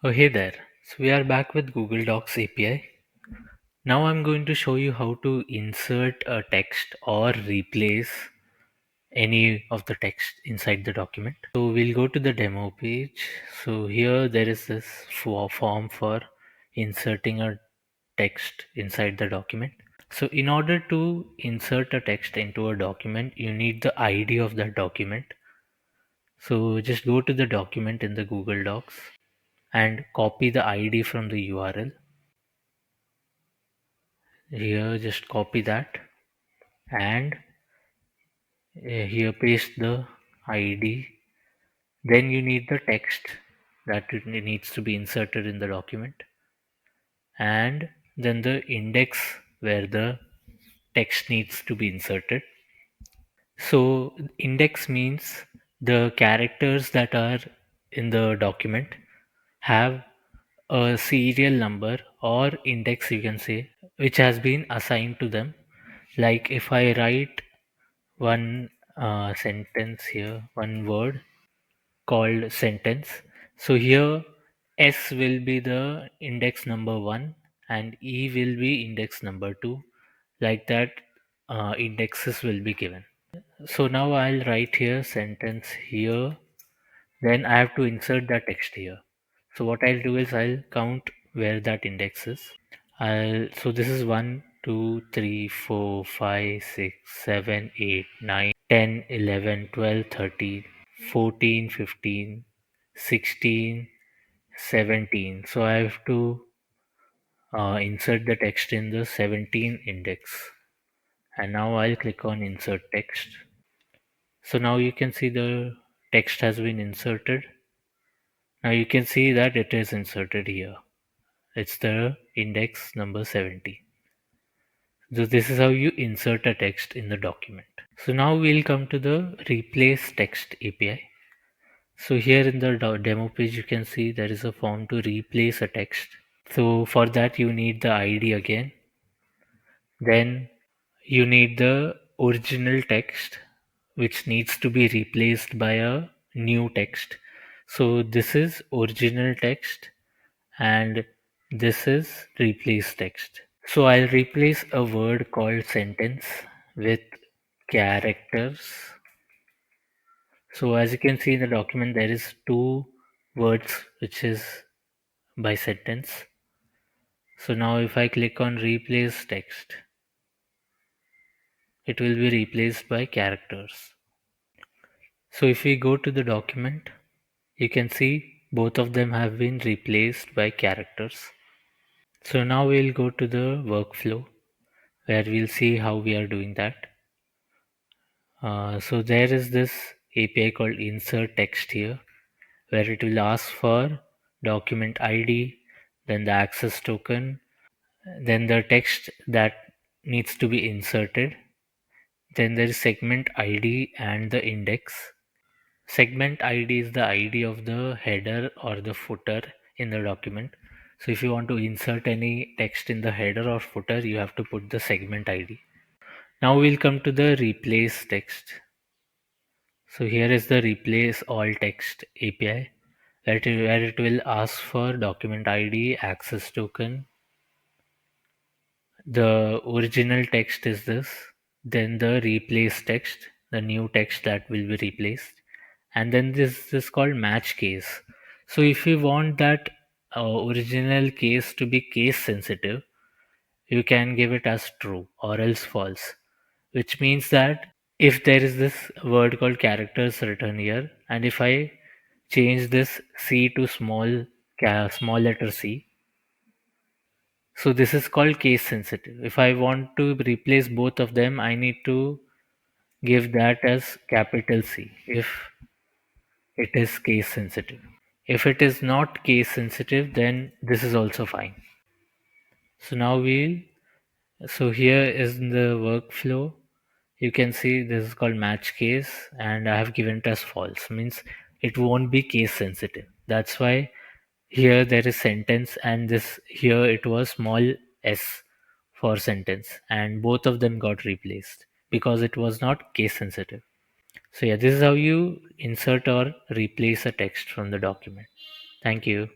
Oh, hey there. So we are back with Google Docs API. Now I'm going to show you how to insert a text or replace any of the text inside the document. So we'll go to the demo page. So here there is this form for inserting a text inside the document. So in order to insert a text into a document, you need the ID of that document. So just go to the document in the Google Docs and copy the ID from the URL. Here just copy that and here paste the ID. Then you need the text that it needs to be inserted in the document, and then the index where the text needs to be inserted. So index means the characters that are in the document have a serial number or index, you can say, which has been assigned to them. Like if I write one sentence here, one word called sentence. So here S will be the index number 1 and E will be index number 2. Like that, indexes will be given. So now I'll write here sentence here. Then I have to insert that text here. So what I'll do is I'll count where that index is. So this is 1, 2, 3, 4, 5, 6, 7, 8, 9, 10, 11, 12, 13, 14, 15, 16, 17. So I have to insert the text in the 17 index. And now I'll click on insert text. So now you can see the text has been inserted. Now you can see that it is inserted here. It's the index number 70. So this is how you insert a text in the document. So now we'll come to the replace text API. So here in the demo page you can see there is a form to replace a text. So for that you need the ID again. Then you need the original text which needs to be replaced by a new text. So this is original text and this is replace text. So I'll replace a word called sentence with characters. So as you can see in the document, there is two words which is by sentence. So now if I click on replace text, it will be replaced by characters. So if we go to the document, you can see both of them have been replaced by characters. So now we'll go to the workflow where we'll see how we are doing that. So there is this API called insert text here where it will ask for document ID, then the access token, then the text that needs to be inserted, then there is segment ID and the index. Segment ID is the ID of the header or the footer in the document. So if you want to insert any text in the header or footer, you have to put the segment ID. Now we'll come to the replace text. So here is the replace all text API where it will ask for document ID, access token. The original text is this, then the replace text, the new text that will be replaced, and then this is called match case. So if you want that original case to be case sensitive, you can give it as true or else false, which means that if there is this word called characters written here, and if I change this C to small letter c, so this is called case sensitive. If I want to replace both of them, I need to give that as capital C if it is case sensitive. If it is not case sensitive, then this is also fine. So now so here is the workflow. You can see this is called match case and I have given it as false, means it won't be case sensitive. That's why here there is sentence and this here it was small s for sentence and both of them got replaced because it was not case sensitive. So yeah, this is how you insert or replace a text from the document. Thank you.